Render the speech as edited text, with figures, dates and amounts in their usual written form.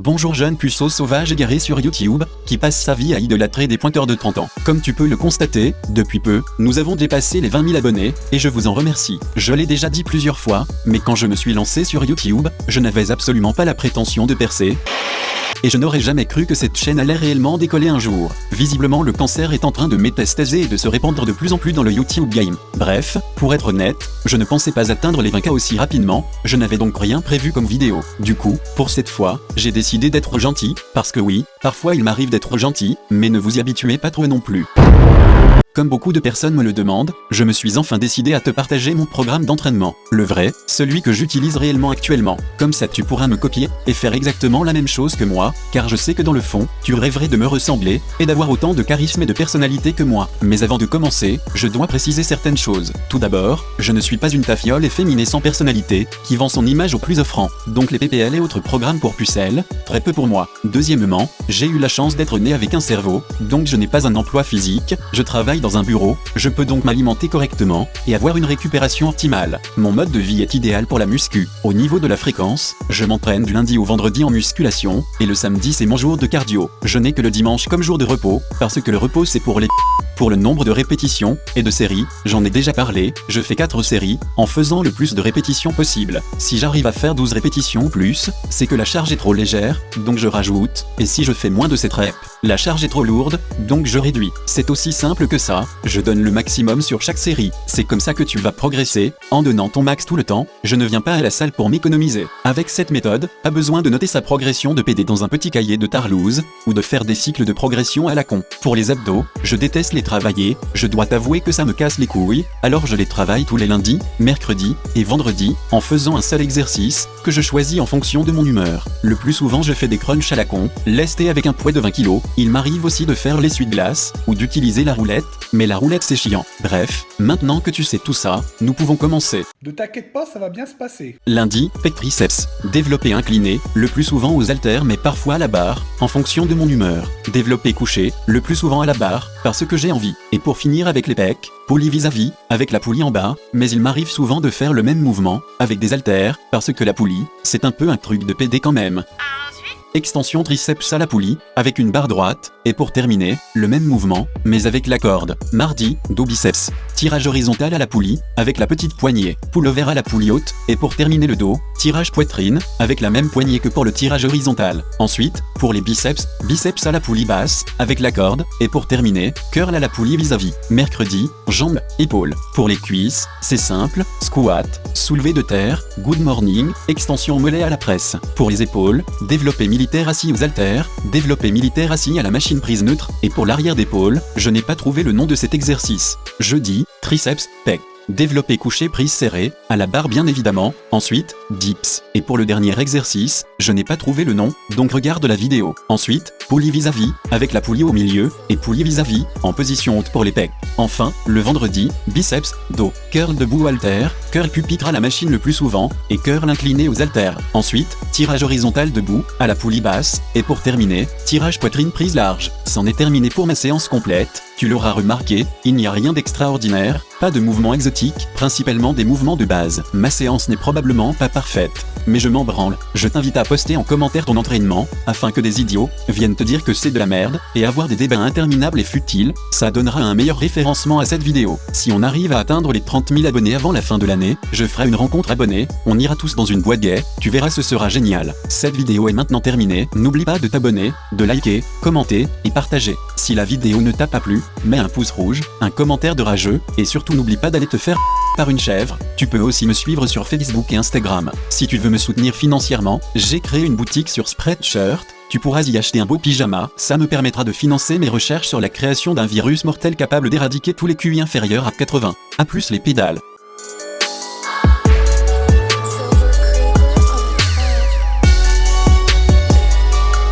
Bonjour jeune puceau sauvage égaré sur YouTube, qui passe sa vie à idolâtrer des pointeurs de 30 ans. Comme tu peux le constater, depuis peu, nous avons dépassé les 20 000 abonnés, et je vous en remercie. Je l'ai déjà dit plusieurs fois, mais quand je me suis lancé sur YouTube, je n'avais absolument pas la prétention de percer. Et je n'aurais jamais cru que cette chaîne allait réellement décoller un jour. Visiblement le cancer est en train de métastaser et de se répandre de plus en plus dans le YouTube game. Bref, pour être honnête, je ne pensais pas atteindre les 20K aussi rapidement, je n'avais donc rien prévu comme vidéo. Du coup, pour cette fois, j'ai décidé d'être gentil, parce que oui, parfois il m'arrive d'être gentil, mais ne vous y habituez pas trop non plus. Comme beaucoup de personnes me le demandent, je me suis enfin décidé à te partager mon programme d'entraînement. Le vrai, celui que j'utilise réellement actuellement. Comme ça tu pourras me copier, et faire exactement la même chose que moi, car je sais que dans le fond, tu rêverais de me ressembler, et d'avoir autant de charisme et de personnalité que moi. Mais avant de commencer, je dois préciser certaines choses. Tout d'abord, je ne suis pas une tafiole efféminée sans personnalité, qui vend son image au plus offrant. Donc les PPL et autres programmes pour pucelles, très peu pour moi. Deuxièmement, j'ai eu la chance d'être né avec un cerveau, donc je n'ai pas un emploi physique, je travaille dans un bureau, je peux donc m'alimenter correctement, et avoir une récupération optimale. Mon mode de vie est idéal pour la muscu. Au niveau de la fréquence, je m'entraîne du lundi au vendredi en musculation, et le samedi c'est mon jour de cardio. Je n'ai que le dimanche comme jour de repos, parce que le repos c'est pour les Pour le nombre de répétitions, et de séries, j'en ai déjà parlé, je fais 4 séries, en faisant le plus de répétitions possible. Si j'arrive à faire 12 répétitions ou plus, c'est que la charge est trop légère, donc je rajoute, et si je fais moins de 7 reps, la charge est trop lourde, donc je réduis. C'est aussi simple que ça, je donne le maximum sur chaque série. C'est comme ça que tu vas progresser, en donnant ton max tout le temps, je ne viens pas à la salle pour m'économiser. Avec cette méthode, pas besoin de noter sa progression de PD dans un petit cahier de Tarlouse, ou de faire des cycles de progression à la con. Pour les abdos, je déteste les travailler, je dois t'avouer que ça me casse les couilles, alors je les travaille tous les lundis, mercredis et vendredis, en faisant un seul exercice, que je choisis en fonction de mon humeur. Le plus souvent je fais des crunchs à la con, lestés avec un poids de 20 kg, il m'arrive aussi de faire l'essuie-glace, ou d'utiliser la roulette, mais la roulette c'est chiant. Bref, maintenant que tu sais tout ça, nous pouvons commencer. Ne t'inquiète pas, ça va bien se passer. Lundi, pec triceps. Développé incliné, le plus souvent aux haltères mais parfois à la barre, en fonction de mon humeur. Développé couché, le plus souvent à la barre, parce que j'ai envie. Et pour finir avec les pecs, poulie vis-à-vis, avec la poulie en bas, mais il m'arrive souvent de faire le même mouvement, avec des haltères, parce que la poulie, c'est un peu un truc de PD quand même. Extension triceps à la poulie, avec une barre droite, et pour terminer, le même mouvement, mais avec la corde. Mardi, dos biceps. Tirage horizontal à la poulie, avec la petite poignée. Pullover à la poulie haute, et pour terminer le dos, tirage poitrine, avec la même poignée que pour le tirage horizontal. Ensuite, pour les biceps, biceps à la poulie basse, avec la corde, et pour terminer, curl à la poulie vis-à-vis. Mercredi, jambes, épaules. Pour les cuisses, c'est simple, squat, soulevé de terre, good morning, extension mollet à la presse. Pour les épaules, développé militaire assis aux haltères, développé militaire assis à la machine prise neutre, et pour l'arrière d'épaule, je n'ai pas trouvé le nom de cet exercice. Jeudi, triceps, pec. Développé couché prise serrée, à la barre bien évidemment, ensuite, dips. Et pour le dernier exercice, je n'ai pas trouvé le nom, donc regarde la vidéo. Ensuite, poulie vis-à-vis, avec la poulie au milieu, et poulie vis-à-vis, en position haute pour les pecs. Enfin, le vendredi, biceps, dos, curl debout haltère, curl pupitre à la machine le plus souvent, et curl incliné aux haltères. Ensuite, tirage horizontal debout, à la poulie basse, et pour terminer, tirage poitrine prise large. C'en est terminé pour ma séance complète. Tu l'auras remarqué, il n'y a rien d'extraordinaire, pas de mouvements exotiques, principalement des mouvements de base. Ma séance n'est probablement pas parfaite, mais je m'en branle. Je t'invite à poster en commentaire ton entraînement, afin que des idiots viennent te dire que c'est de la merde, et avoir des débats interminables et futiles, ça donnera un meilleur référencement à cette vidéo. Si on arrive à atteindre les 30 000 abonnés avant la fin de l'année, je ferai une rencontre abonnée, on ira tous dans une boîte gay, tu verras ce sera génial. Cette vidéo est maintenant terminée, n'oublie pas de t'abonner, de liker, commenter, et partager. Si la vidéo ne t'a pas plu, mets un pouce rouge, un commentaire de rageux, et surtout n'oublie pas d'aller te faire par une chèvre. Tu peux aussi me suivre sur Facebook et Instagram. Si tu veux me soutenir financièrement, j'ai créé une boutique sur Spreadshirt. Tu pourras y acheter un beau pyjama, ça me permettra de financer mes recherches sur la création d'un virus mortel capable d'éradiquer tous les QI inférieurs à 80. A plus les pédales.